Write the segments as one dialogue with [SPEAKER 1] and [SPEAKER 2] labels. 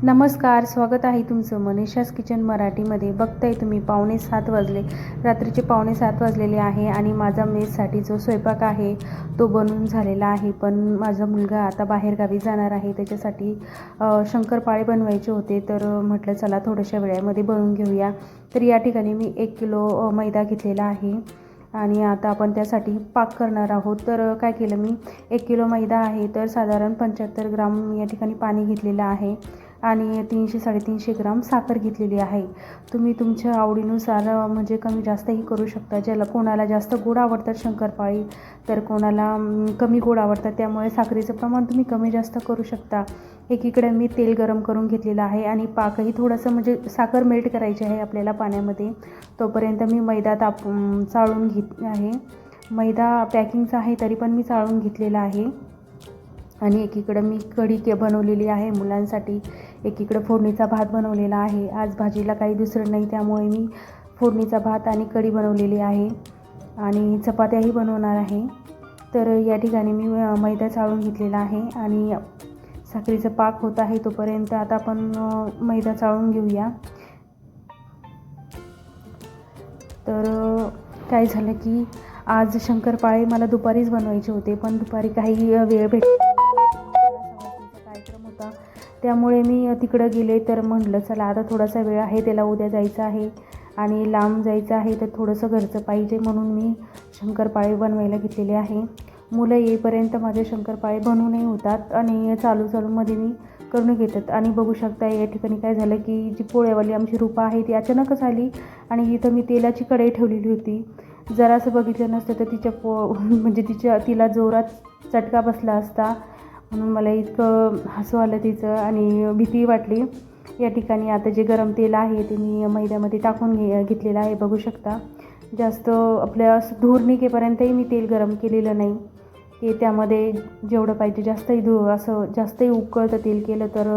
[SPEAKER 1] नमस्कार, स्वागत आहे तुमचं मनीषाज किचन मराठीमध्ये. बघताय तुम्ही 6:45 वाजले, रात्रीचे 6:45 वाजलेले आहे आणि माझा मेससाठी जो स्वयंपाक आहे तो बनवून झालेला आहे. पण माझा मुलगा आता बाहेरगावी जाणार आहे, त्याच्यासाठी शंकरपाळे बनवायचे होते. तर म्हटलं चला थोड्याशा वेळामध्ये बनवून घेऊया. तर या ठिकाणी मी 1 किलो मैदा घेतलेला आहे आणि आता आपण त्यासाठी पाक करणार आहोत. तर काय केलं मी, 1 किलो मैदा आहे तर साधारण 75 ग्राम या ठिकाणी पाणी घेतलेलं आहे आणि 300-350 ग्राम साखर घेतलेली आहे. तुम्ही तुमच्या आवडीनुसार म्हणजे कमी जास्तही करू शकता. ज्याला कोणाला जास्त गोड आवडतात शंकरपाळी, तर कोणाला कमी गोड आवडतात, त्यामुळे साखरेचं प्रमाण तुम्ही कमी जास्त करू शकता. एकीकडे मी तेल गरम करून घेतलेलं आहे आणि पाकही थोडंसं म्हणजे साखर मेल्ट करायची आहे आपल्याला पाण्यामध्ये. तोपर्यंत मी मैदा चाळून घेत आहे. मैदा पॅकिंगचा आहे तरी पण मी चाळून घेतलेला आहे. आणि एकीकडं मी कढी बनवलेली आहे मुलांसाठी, एकीकडं फोडणीचा भात बनवलेला आहे. आज भाजीला काही दुसरं नाही, त्यामुळे मी फोडणीचा भात आणि कढी बनवलेली आहे आणि चपात्याही बनवणार आहे. तर या ठिकाणी मी मैदा चाळून घेतलेला आहे आणि साखरेचा पाक होत आहे. तोपर्यंत आता आपण मैदा चाळून घेऊया. तर काय झालं की आज शंकरपाळे मला दुपारीच बनवायचे होते, पण दुपारी काही वेळ कार्यक्रम होता, त्यामुळे मी तिकडं गेले. तर म्हटलं चला आता थोडासा वेळ आहे, त्याला उद्या जायचं आहे आणि लांब जायचं आहे, तर थोडंसं घरचं पाहिजे म्हणून मी शंकरपाळे बनवायला घेतलेले आहे. मुलं येईपर्यंत माझे शंकरपाळे बनवूनही होतात आणि चालूमध्ये मी करून घेतात. आणि बघू शकता या ठिकाणी काय झालं की जी पोळ्यावाली आमची रूपा आहे ती अचानकच आली आणि इथं मी तेलाची कढई ठेवलेली होती. जरासं बघितलं नसतं तर म्हणजे तिला जोरात चटका बसला असता, म्हणून मला इतकं हसू आलं तिचं आणि भीती वाटली. या ठिकाणी आता जे गरम तेल आहे ते मी मैद्यामध्ये टाकून घेतलेलं आहे. बघू शकता जास्त आपल्या असं धूर निघेपर्यंतही मी तेल गरम केलेलं नाही, की त्यामध्ये जेवढं पाहिजे जास्तही उकळतं तेल केलं तर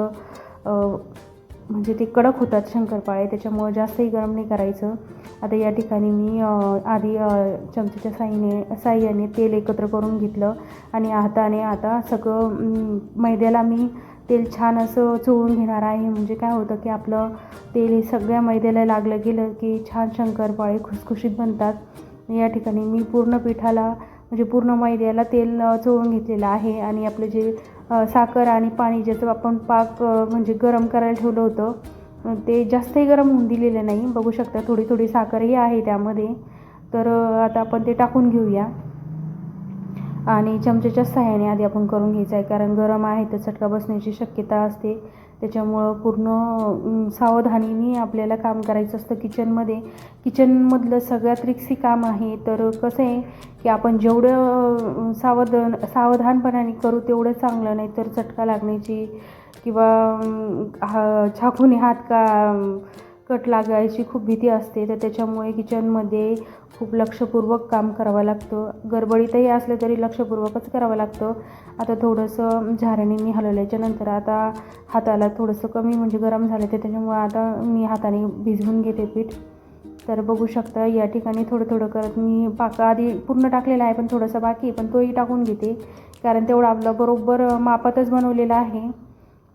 [SPEAKER 1] म्हणजे ते कडक होतात शंकरपाळे, त्याच्यामुळं जास्तही गरम नाही करायचं. आता या ठिकाणी मी आधी चमच्याच्या साहाय्याने तेल एकत्र करून घेतलं आणि हाताने आता सगळं मैद्याला मी तेल छान असं चोळून घेणार आहे. म्हणजे काय होतं की आपलं तेल हे सगळ्या मैद्याला लागलं गेलं की छान शंकरपाळे खुसखुशीत बनतात. या ठिकाणी मी पूर्ण पिठाला म्हणजे पूर्ण मैद्याला तेल चोळून घेतलेलं आहे आणि आपलं जे साखर आणि पाणी ज्याचं आपण पाक म्हणजे गरम करायला ठेवलं होतं ते जास्तही गरम होऊन दिलेलं नाही. बघू शकता थोडी साखरही आहे त्यामध्ये. तर आता आपण ते टाकून घेऊया आणि चमच्याच्या सहाय्याने आधी आपण करून घ्यायचं आहे, कारण गरम आहे तर चटका बसण्याची शक्यता असते. त्याच्यामुळं पूर्ण सावधानीने आपल्याला काम करायचं असतं किचनमधलं सगळ्यात रिस्की काम आहे. तर कसं आहे की आपण जेवढं सावधानपणाने करू तेवढं चांगलं, नाही तर चटका लागण्याची किंवा चाकूने हात कट लागायची खूप भीती असते. तर त्याच्यामुळे किचनमध्ये खूप लक्षपूर्वक काम करावं लागतं. गडबडीतही असलं तरी लक्षपूर्वकच करावं लागतं. आता थोडंसं झाऱ्याने मी हलवल्याच्या नंतर आता हाताला थोडंसं कमी म्हणजे गरम झालं ते, त्याच्यामुळे आता मी हाताने भिजवून घेते पीठ. तर बघू शकता या ठिकाणी थोडं करत मी पाक आधी पूर्ण टाकलेला आहे, पण थोडंसं बाकी पण तोही टाकून घेते, कारण तेवढं आपलं बरोबर मापातच बनवलेला आहे.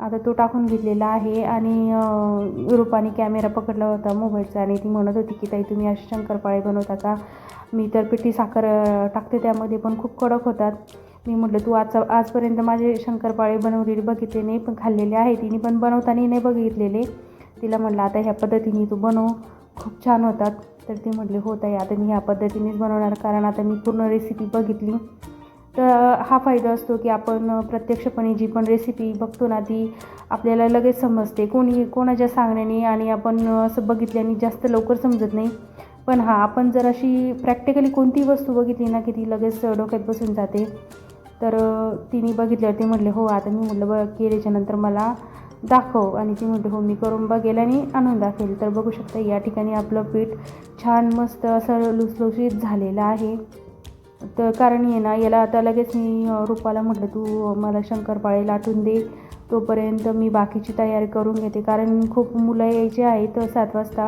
[SPEAKER 1] आता तो टाकून घेतलेला आहे आणि रूपाने कॅमेरा पकडला होता मोबाईलचा आणि ती म्हणत होती की ताई तुम्ही असे शंकरपाळे बनवता का? मी तर पिठी साखर टाकते त्यामध्ये, पण खूप कडक होतात. मी म्हटलं तू आजपर्यंत माझे शंकरपाळे बनवलेले बघितले नाही, पण खाल्लेले आहे. तिने पण बनवताना नाही बघितलेले. तिला म्हटलं आता ह्या पद्धतीने तू बनव, खूप छान होतात. तर ती म्हटली हो ताई आता मी ह्या पद्धतीनेच बनवणार, कारण आता मी पूर्ण रेसिपी बघितली. तर हा फायदा असतो की आपण प्रत्यक्षपणे जी पण रेसिपी बघतो ना ती आपल्याला लगेच समजते. कोणाच्या सांगण्याने आणि आपण असं बघितल्याने जास्त लवकर समजत नाही. पण आपण जर अशी प्रॅक्टिकली कोणतीही वस्तू बघितली ना की ती लगेच डोक्यात बसून जाते. तर तिने बघितल्यावर ते म्हटले हो. आता मी म्हटलं केल्याच्यानंतर मला दाखव, आणि ती म्हटली हो मी करून बघेल आणि आणून दाखवेल. तर बघू शकता या ठिकाणी आपलं पीठ छान मस्त असं लुसलुशीत झालेलं आहे. तर कारण ना याला आता लगेच मी रूपाला म्हटलं तू मला शंकरपाळे लाटून दे, तोपर्यंत मी बाकीची तयारी करून घेते, कारण खूप मुलं यायचे आहेत 7 वाजता.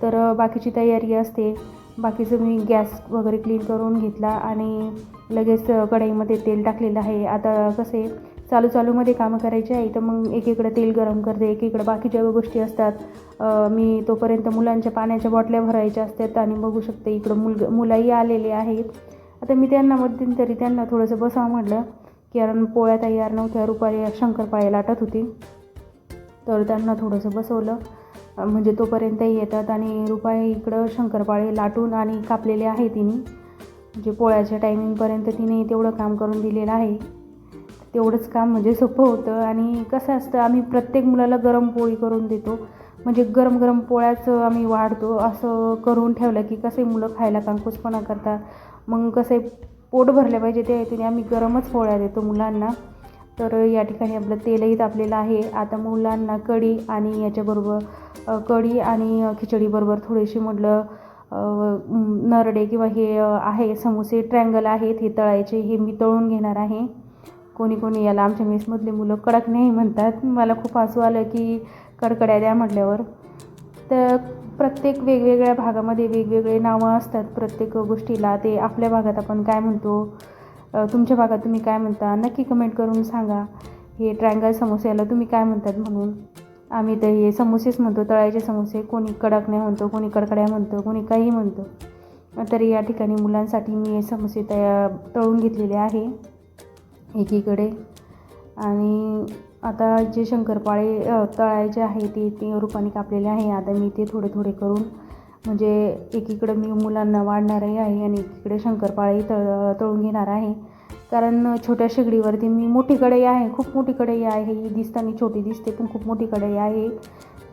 [SPEAKER 1] तर बाकीची तयारी असते. बाकीचं मी गॅस वगैरे क्लीन करून घेतला आणि लगेच कढईमध्ये तेल टाकलेलं आहे. आता कसे चालूमध्ये कामं करायची आहे तर मग एकीकडे तेल गरम करते, एकीकडे बाकीच्या गोष्टी असतात. मी तोपर्यंत मुलांच्या पाण्याच्या बाटल्या भरायच्या असतात आणि बघू शकते इकडं मुलंही आलेले आहेत. आता मी त्यांना मध्यंतरी त्यांना थोडंसं बसावं म्हटलं, कारण पोळ्या तयार नव्हत्या. रुपाली शंकरपाळे लाटत होती तर त्यांना थोडंसं बसवलं, म्हणजे तोपर्यंतही येतात. आणि रुपाली इकडं शंकरपाळे लाटून आणि कापलेले आहे तिने, म्हणजे पोळ्याच्या टायमिंगपर्यंत तिने तेवढं काम करून दिलेलं आहे. तेवढंच काम म्हणजे सोपं होतं. आणि कसं असतं, आम्ही प्रत्येक मुलाला गरम पोळी करून देतो, म्हणजे गरम पोळ्याच आम्ही वाढतो. असं करून ठेवलं की कसे मुलं खायला कांकूसपणा करतात. मग कसे पोट भरले पाहिजे त्या हेतूने आम्ही गरमच पोळ्या देतो मुलांना. तर या ठिकाणी आपलं तेलही तापलेलं आहे. आता मुलांना कढी आणि याच्याबरोबर कढी आणि खिचडीबरोबर थोडीशी म्हटलं नरडे किंवा हे आहे समोसे ट्रँगल आहेत, हे तळायचे. हे मी तळून घेणार आहे. कोणी याला आमच्या मेसमधले मुलं कडक नाही म्हणतात. मला खूप हसू आलं की कडकड्या द्या म्हटल्यावर. तर प्रत्येक वेगवेगळ्या भागामध्ये वेगवेगळे नावं असतात प्रत्येक गोष्टीला. ते आपल्या भागात आपण काय म्हणतो, तुमच्या भागात तुम्ही काय म्हणता नक्की कमेंट करून सांगा. हे ट्रँगल समोस्याला तुम्ही काय म्हणतात म्हणून. आम्ही तर हे समोसेच म्हणतो, तळायचे समोसे. कोणी कडक नाही म्हणतो, कोणी कडकड्या म्हणतो, कोणी काही म्हणतो. तरी या ठिकाणी मुलांसाठी मी हे समोसे तळून घेतलेले आहे एकीकडे. आणि आता जे शंकरपाळे तळायचे आहे ते रुपाने कापलेले आहे. आता मी ते थोडे करून म्हणजे एकीकडे मी मुलांना वाढणारही आहे आणि एकीकडे शंकरपाळेही तळून घेणार आहे. कारण छोट्या शेगडीवरती मी मोठी कढई आहे, खूप मोठी कढई आहे. ही दिसताना छोटी दिसते पण खूप मोठी कढई आहे.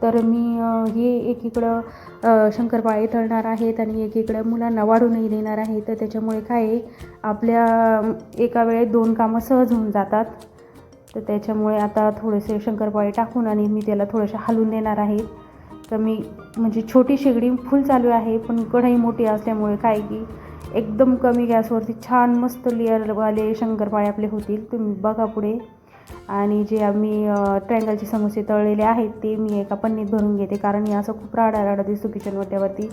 [SPEAKER 1] तर मी हे एकीकडं शंकरपाळे तळणार आहेत आणि एकीकडं मुलांना वाढूनही देणार आहे. तर त्याच्यामुळे काय आहे, आपल्या एका वेळेत 2 कामं सहज होऊन जातात. तर त्याच्यामुळे आता थोडेसे शंकरपाळे टाकून आणि मी त्याला थोडंसं हलवून देणार आहे. तर मी म्हणजे छोटी शेगडी फुल चालू आहे, पण कढई मोठी असल्यामुळे काय की एकदम कमी गॅसवरती छान मस्त लेअरवाले शंकरपाळे आपले होतील. तुम्ही बघा पुढे. आणि जे आम्ही ट्रँगलचे समोसे तळलेले आहेत ते मी एका पन्नीत भरून घेते, कारण हे असं खूप राडा दिसतो किचन वाट्यावरती.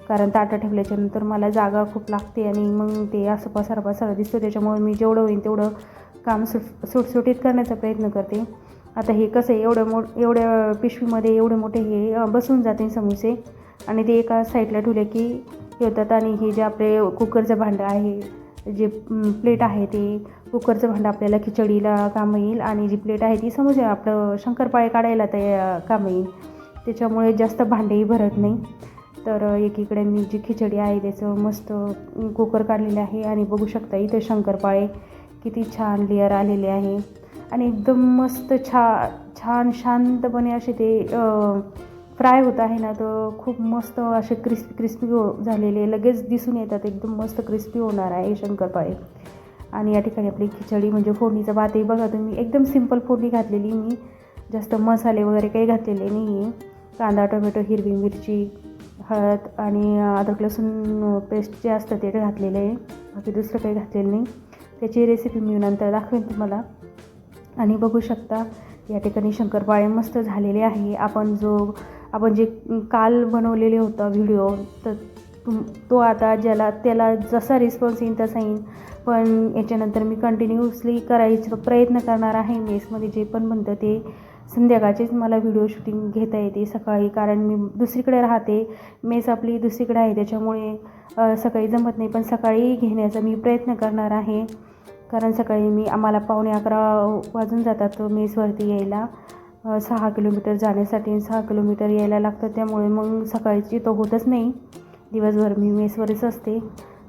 [SPEAKER 1] कारण ताटं ठेवल्याच्यानंतर मला जागा खूप लागते आणि मग ते असं पसारा दिसतो. त्याच्यामुळे मी जेवढं होईल तेवढं काम सुटसुटीत करण्याचा प्रयत्न करते. आता हे कसं आहे, एवढ्या पिशवीमध्ये एवढे मोठे हे बसून जाते समोसे आणि ते एका साईडला ठेवले की होतात. आणि हे जे आपले कुकरचं भांडं आहे, जे प्लेट आहे ते कुकरचं भांडं आपल्याला खिचडीला कामं येईल आणि जी प्लेट आहे ती समोसे आपलं शंकरपाळे काढायला ते कामं येईल. त्याच्यामुळे जास्त भांडेही भरत नाही. तर एकीकडे मी जी खिचडी आहे त्याचं मस्त कुकर काढलेलं आहे आणि बघू शकता इथे शंकरपाळे किती छान लेअर आलेले आहे आणि एकदम मस्त छान शांतपणे असे ते फ्राय होत आहे ना. तर खूप मस्त असे क्रिस्पी झालेले लगेच दिसून येतात. एकदम मस्त क्रिस्पी होणार आहे शंकरपाळे. आणि या ठिकाणी आपली खिचडी म्हणजे फोडणीचा भातही बघा तुम्ही, एकदम सिंपल फोडणी घातलेली. मी जास्त मसाले वगैरे काही घातलेले नाही आहे. कांदा, टोमॅटो, हिरवी मिरची, हळद आणि अद्रक लसूण पेस्ट जे असतं ते घातलेलं आहे. बाकी दुसरं काही घातलेलं नाही. त्याची रेसिपी मी नंतर दाखवेन तुम्हाला. आणि बघू शकता या ठिकाणी शंकरपाळे मस्त झालेले आहे. आपण जे काल बनवलेले होता व्हिडिओ, तर तो आता त्याला जसा रिस्पॉन्स येईल तसा येईल. पण याच्यानंतर मी कंटिन्यूअसली करायचा प्रयत्न करणार आहे. मेसमध्ये जे पण बनतं ते संध्याकाळचेच मला व्हिडिओ शूटिंग घेता येते सकाळी, कारण मी दुसरीकडे राहते. मेस आपली दुसरीकडे आहे, त्याच्यामुळे सकाळी जमत नाही. पण सकाळी घेण्याचा मी प्रयत्न करणार आहे, कारण सकाळी आम्हाला 11:15 वाजून जातात मेसवरती यायला. 6 किलोमीटर जाण्यासाठी 6 किलोमीटर यायला लागतं. त्यामुळे मग सकाळची तो होतच नाही. दिवसभर मी मेसवरच असते.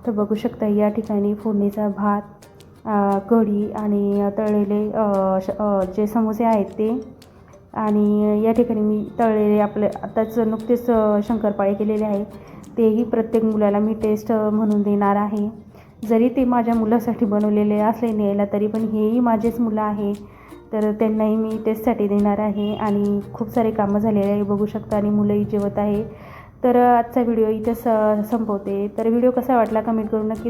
[SPEAKER 1] तर बघू शकता या ठिकाणी फोडणीचा भात, कढी आणि तळलेले जे समोसे आहेत ते. आणि या ठिकाणी मी तळलेले आपले आताच नुकतेच शंकरपाळे केलेले आहे, तेही प्रत्येक मुलाला मी टेस्ट म्हणून देणार आहे. जरी ते माझ्या मुलासाठी बनवलेले असले न्यायला, तरी पण हेही माझेच मुलं आहे, तर त्यांनाही मी टेस्टसाठी देणार आहे. आणि खूप सारे कामं झालेले आहे बघू शकता आणि मुलंही जेवत आहे. तर आजचा व्हिडिओ इथेच संपवते. तर व्हिडिओ कसा वाटला कमेंट करून नक्कीच